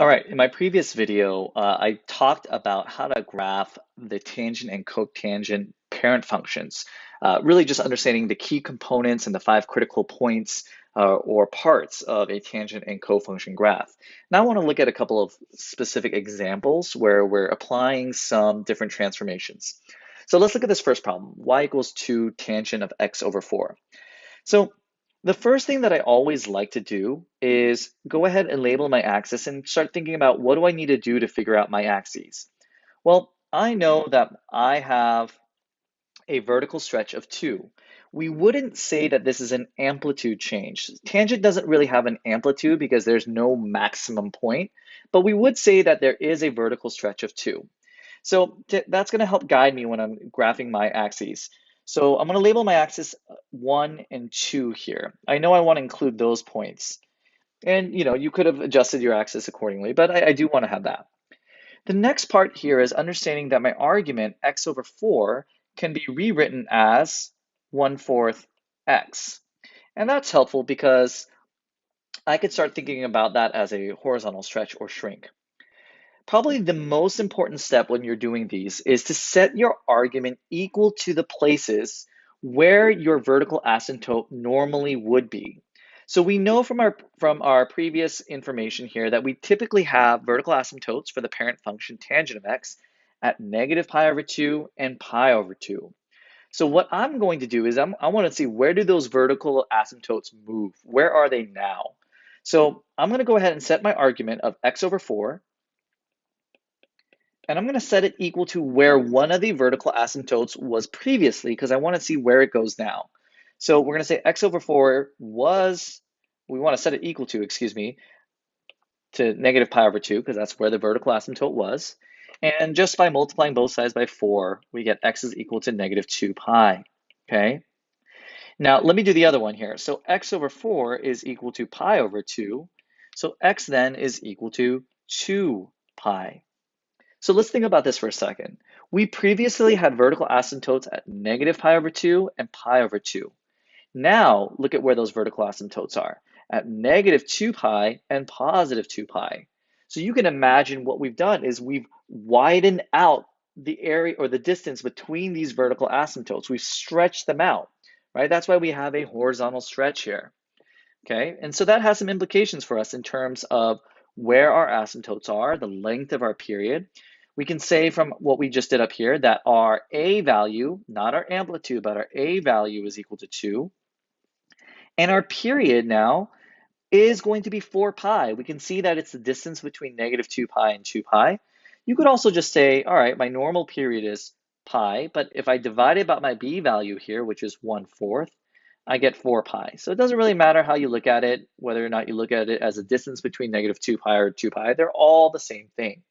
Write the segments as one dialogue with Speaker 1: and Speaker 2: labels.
Speaker 1: All right, in my previous video, I talked about how to graph the tangent and cotangent parent functions, really just understanding the key components and the five critical points or parts of a tangent and cofunction graph. Now I want to look at a couple of specific examples where we're applying some different transformations. So let's look at this first problem, y equals 2 tangent of x over 4. So the first thing that I always like to do is go ahead and label my axis and start thinking about what do I need to do to figure out my axes. Well, I know that I have a vertical stretch of 2. We wouldn't say that this is an amplitude change. Tangent doesn't really have an amplitude because there's no maximum point, but we would say that there is a vertical stretch of 2. So that's going to help guide me when I'm graphing my axes. So I'm going to label my axis 1 and 2 here. I know I want to include those points. And you could have adjusted your axis accordingly, but I do want to have that. The next part here is understanding that my argument x over 4 can be rewritten as 1/4 x. And that's helpful because I could start thinking about that as a horizontal stretch or shrink. Probably the most important step when you're doing these is to set your argument equal to the places where your vertical asymptote normally would be. So we know from our previous information here that we typically have vertical asymptotes for the parent function tangent of x at negative pi over 2 and pi over 2. So what I'm going to do is I want to see where do those vertical asymptotes move? Where are they now? So I'm going to go ahead and set my argument of x over 4, and I'm going to set it equal to where one of the vertical asymptotes was previously because I want to see where it goes now. So we're going to say x over 4 was, we want to set it equal to, excuse me, to negative pi over 2 because that's where the vertical asymptote was. And just by multiplying both sides by 4, we get x is equal to negative 2 pi, okay? Now let me do the other one here. So x over 4 is equal to pi over 2. So x then is equal to 2 pi. So let's think about this for a second. We previously had vertical asymptotes at negative pi over 2 and pi over 2. Now look at where those vertical asymptotes are, at negative 2 pi and positive 2 pi. So you can imagine what we've done is we've widened out the area or the distance between these vertical asymptotes. We've stretched them out, right? That's why we have a horizontal stretch here, okay? And so that has some implications for us in terms of where our asymptotes are, the length of our period. We can say from what we just did up here that our A value, not our amplitude, but our A value is equal to 2. And our period now is going to be 4 pi. We can see that it's the distance between negative 2 pi and 2 pi. You could also just say, all right, my normal period is pi, but if I divide it by my B value here, which is 1/4, I get 4 pi. So it doesn't really matter how you look at it, whether or not you look at it as a distance between negative 2 pi or 2 pi, they're all the same thing.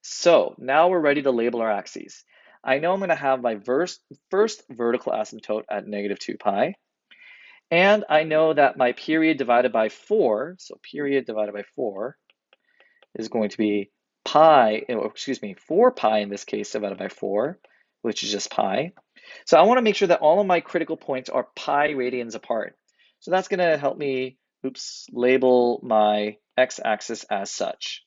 Speaker 1: So now we're ready to label our axes. I know I'm going to have my first vertical asymptote at negative 2 pi. And I know that my period divided by 4, so period divided by 4 is going to be pi, or excuse me, 4 pi in this case divided by 4, which is just pi. So I want to make sure that all of my critical points are pi radians apart. So that's going to help me, label my x-axis as such.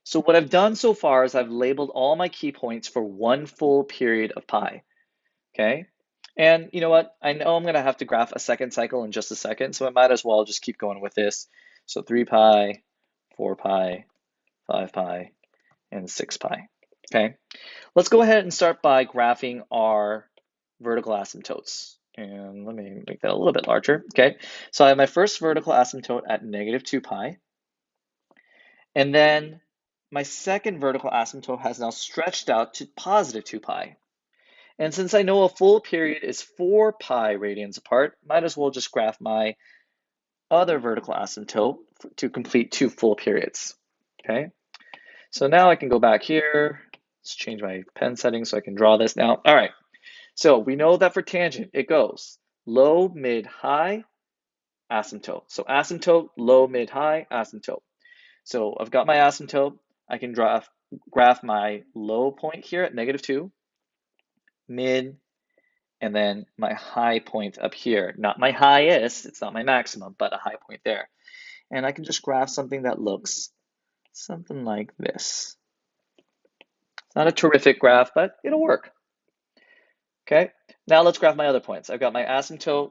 Speaker 1: So what I've done so far is I've labeled all my key points for one full period of pi, okay? And you know what? I know I'm going to have to graph a second cycle in just a second, so I might as well just keep going with this. So 3 pi, 4 pi, 5 pi, and 6 pi, okay? Let's go ahead and start by graphing our vertical asymptotes. And let me make that a little bit larger, okay? So I have my first vertical asymptote at negative 2 pi. And then my second vertical asymptote has now stretched out to positive 2 pi. And since I know a full period is 4 pi radians apart, might as well just graph my other vertical asymptote to complete 2 full periods, okay? So now I can go back here. Let's change my pen settings so I can draw this now. All right, so we know that for tangent, it goes low, mid, high, asymptote. So asymptote, low, mid, high, asymptote. So I've got my asymptote. I can graph my low point here at negative 2, mid, and then my high point up here. Not my highest, it's not my maximum, but a high point there. and I can just graph something that looks something like this. It's not a terrific graph, but it'll work. Okay, now let's graph my other points. I've got my asymptote,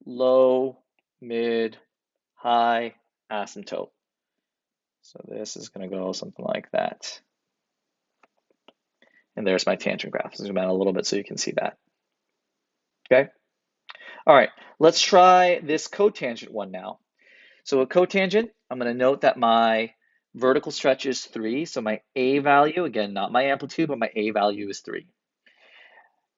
Speaker 1: low, mid, high, asymptote. So this is going to go something like that. And there's my tangent graph. Zoom out a little bit so you can see that. Okay. All right, let's try this cotangent one now. So a cotangent, I'm going to note that my vertical stretch is 3. So my A value, again, not my amplitude, but my A value is 3.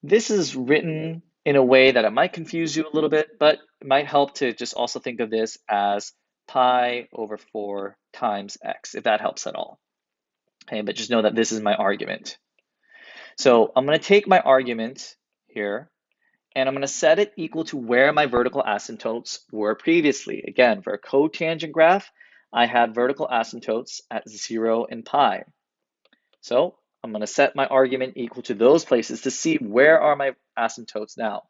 Speaker 1: This is written in a way that it might confuse you a little bit, but it might help to just also think of this as pi over 4 times x, if that helps at all. Okay, but just know that this is my argument. So I'm going to take my argument here, and I'm going to set it equal to where my vertical asymptotes were previously. Again, for a cotangent graph, I had vertical asymptotes at 0 and pi. So I'm going to set my argument equal to those places to see where are my asymptotes now.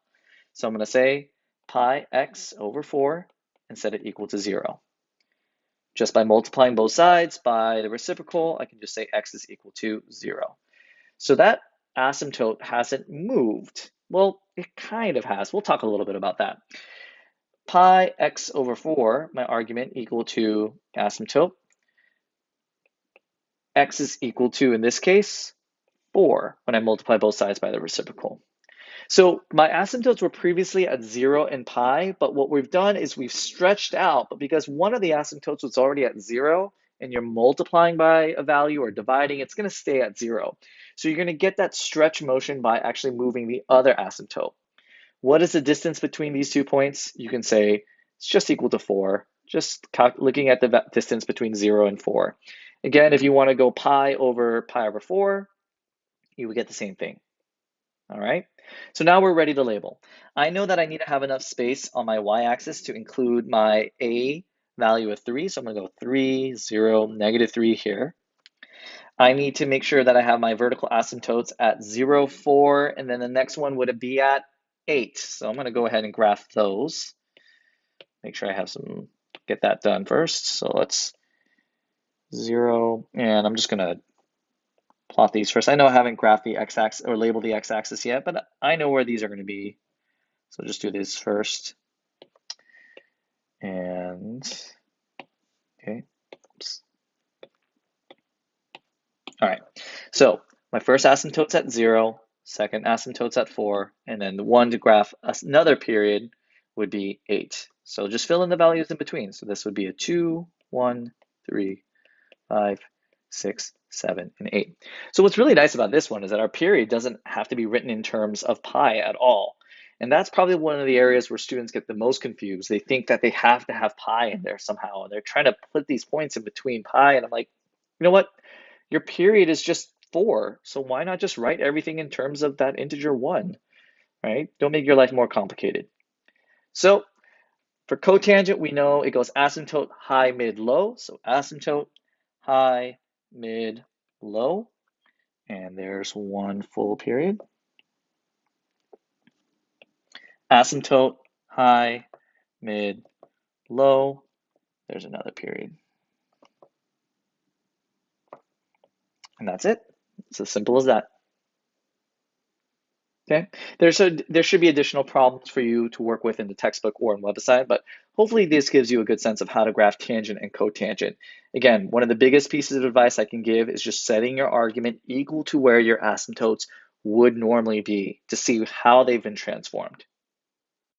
Speaker 1: So I'm going to say pi x over 4 and set it equal to 0. Just by multiplying both sides by the reciprocal, I can just say x is equal to 0. So that asymptote hasn't moved. Well, it kind of has. We'll talk a little bit about that. Pi x over 4, my argument, equal to asymptote. X is equal to, in this case, 4 when I multiply both sides by the reciprocal. So my asymptotes were previously at 0 and pi, but what we've done is we've stretched out, but because one of the asymptotes was already at 0, and you're multiplying by a value or dividing, it's going to stay at 0. So you're going to get that stretch motion by actually moving the other asymptote. What is the distance between these 2 points? You can say it's just equal to 4, just looking at the distance between 0 and 4. Again, if you want to go pi over 4, you would get the same thing. All right, so now we're ready to label. I know that I need to have enough space on my y-axis to include my A value of 3, so I'm going to go 3, 0, negative 3 here. I need to make sure that I have my vertical asymptotes at 0, 4, and then the next one would be at 8. So I'm going to go ahead and graph those. Make sure I have get that done first. So let's 0, and I'm just going to plot these first. I know I haven't graphed the x-axis or labeled the x-axis yet, but I know where these are going to be. So just do this first. And, okay, oops. All right, so my first asymptote's at 0, second asymptote's at 4, and then the one to graph another period would be 8. So just fill in the values in between. So this would be a 2, 1, 3, 5, 6, 7, and 8. So what's really nice about this one is that our period doesn't have to be written in terms of pi at all. And that's probably one of the areas where students get the most confused. They think that they have to have pi in there somehow, and they're trying to put these points in between pi, and I'm like, you know what? Your period is just 4, so why not just write everything in terms of that integer 1, right? Don't make your life more complicated. So for cotangent, we know it goes asymptote, high, mid, low. So asymptote, high, mid, low. And there's one full period. Asymptote, high, mid, low. There's another period. And that's it. It's as simple as that. Okay, there should be additional problems for you to work with in the textbook or in WebAssign, but hopefully this gives you a good sense of how to graph tangent and cotangent. Again, one of the biggest pieces of advice I can give is just setting your argument equal to where your asymptotes would normally be to see how they've been transformed.